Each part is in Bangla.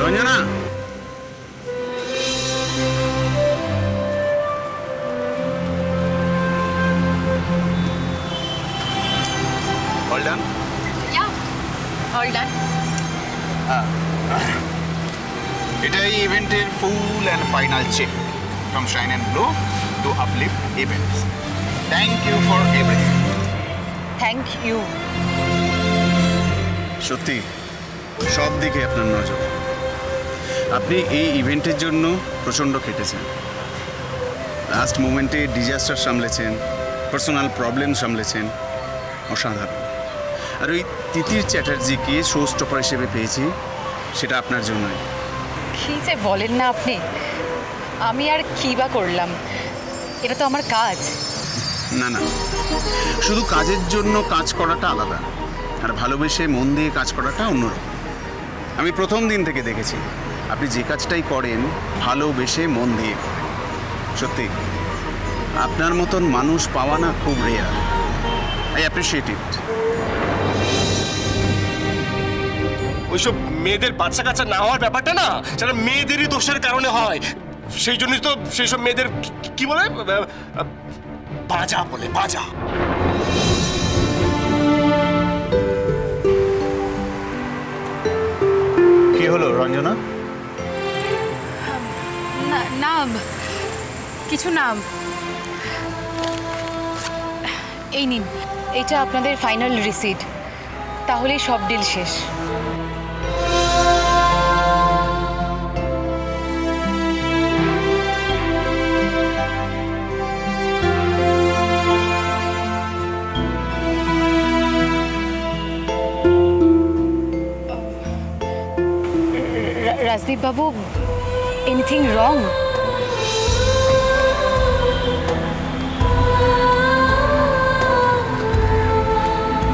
Ranjana, all done? Yeah, all done. এটাই ইভেন্টের full and final check from Shine and Glow to Uplift Events. Thank you for everything. Thank you. সত্যি সব দিকে আপনার নজর। আপনি এই ইভেন্টের জন্য প্রচণ্ড খেটেছেন। লাস্ট মোমেন্টে ডিজাস্টার সামলেছেন, পার্সোনাল প্রবলেম সামলেছেন, অসাধারণ। আর ওই তিতির চ্যাটার্জিকে শো স্টপার হিসেবে পেয়েছি, সেটা আপনার জন্যই। কি যে বলেন না আপনি, আমি আর কি বা করলাম, এটা তো আমার কাজ। না না, শুধু কাজের জন্য কাজ করাটা আলাদা, আর ভালোবেসে মন দিয়ে কাজ করাটা অন্যরকম। আমি প্রথম দিন থেকে দেখেছি আপনি যে কাজটাই করেন ভালোবেসে মন দিয়ে করেন। সত্যি আপনার মতন মানুষ পাওয়া না খুব রেয়ার। আই অ্যাপ্রিশিয়েট ইট। ওইসব মেয়েদের বাচ্চা কাচ্চা না হওয়ার ব্যাপারটা না, সেটা মেয়েদেরই দোষের কারণে হয়। সেই জন্যই তো সেই সব মেয়েদের কি বলে, বাজা বলে, বাজা। কি হলো রঞ্জনা? না না, কিছু না। এই নিন, এটা আপনাদের ফাইনাল রিসিট। তাহলেই সব ডিল শেষ। রাজদীপ বাবু, এনিথিং রং?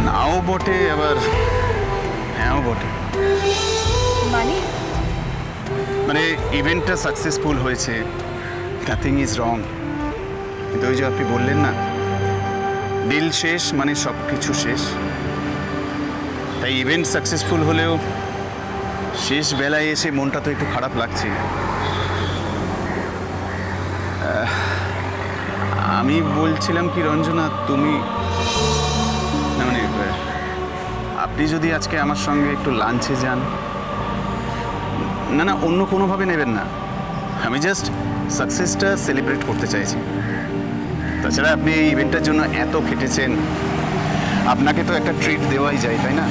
নাও বটে, আবার হ্যাঁও বটে। মানে ইভেন্টটা সাকসেসফুল হয়েছে, নাথিং ইজ রং। কিন্তু ওই যে আপনি বললেন না, ডিল শেষ মানে সব কিছু শেষ। তাই ইভেন্ট সাকসেসফুল হলেও শেষ বেলায় এসে মনটা তো একটু খারাপ লাগছে। আমি বলছিলাম কি রঞ্জনা, তুমি না মানে আপনি যদি আজকে আমার সঙ্গে একটু লাঞ্চে যান। না না, অন্য কোনোভাবে নেবেন না, আমি জাস্ট সাকসেসটা সেলিব্রেট করতে চাইছি। তাছাড়া আপনি এই ইভেন্টের জন্য এত খেটেছেন, আপনাকে তো একটা ট্রিট দেওয়াই যায়, তাই না?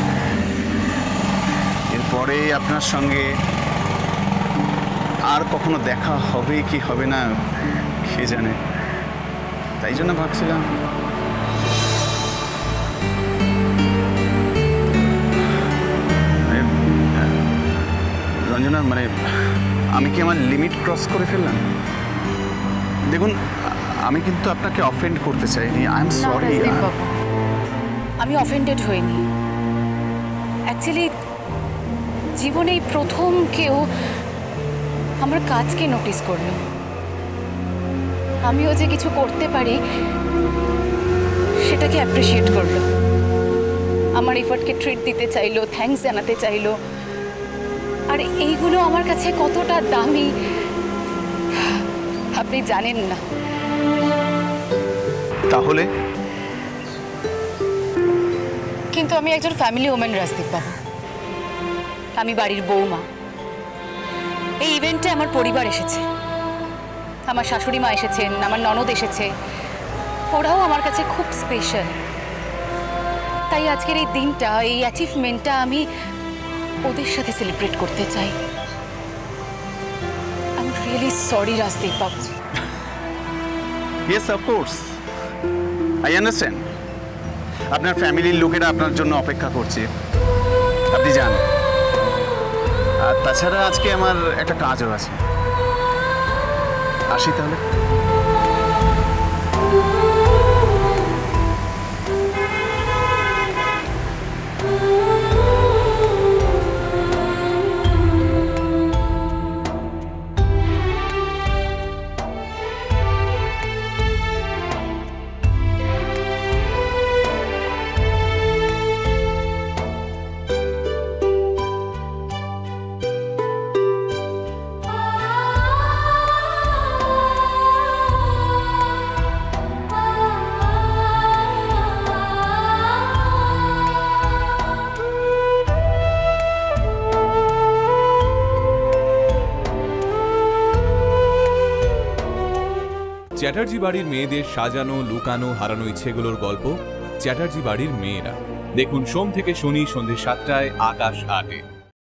এরপরে আপনার সঙ্গে আর কখনো দেখা হবে কি হবে না কে জানে, তাই জন্য ভাবছিলাম। রঞ্জনা, মানে আমি কি আমার লিমিট ক্রস করে ফেললাম? দেখুন, আমি কিন্তু আপনাকে অফেন্ড করতে চাইনি। I am sorry. আমি অফেন্ডেড হইনি। অ্যাকচুয়ালি জীবনে প্রথম কেউ আমার কাজকে নোটিস করলো। আমিও যে কিছু করতে পারি সেটাকে অ্যাপ্রিসিয়েট করলো, আমার এফর্টকে ট্রিট দিতে চাইলো, থ্যাঙ্কস জানাতে চাইলো। আর এইগুলো আমার কাছে কতটা দামি আপনি জানেন না। তাহলে কিন্তু আমি একজন ফ্যামিলি ওম্যান রাজদীপ বাবু, আমি বাড়ির বৌমা। এই ইভেন্টে আমার পরিবার এসেছে, আমার শাশুড়ি মা এসেছেন, আমার ননদ এসেছে, ওরাও আমার কাছে খুব স্পেশাল। তাই আজকের এই দিনটা, এই অ্যাচিভমেন্টটা আমি ওদের সাথে সেলিব্রেট করতে চাই। I am really sorry Rajdeep বাবু। Yes, of course, I understand. আপনার ফ্যামিলির লোকেরা আপনার জন্য অপেক্ষা করছে, আপনি যান। আর তাছাড়া আজকে আমার একটা কাজও আছে, আসি তাহলে। চ্যাটার্জি বাড়ির মেয়েদের সাজানো লুকানো হারানো ইচ্ছেগুলোর গল্প চ্যাটার্জি বাড়ির মেয়েরা। দেখুন সোম থেকে শনি সন্ধ্যে 7টায় আকাশ 8-এ।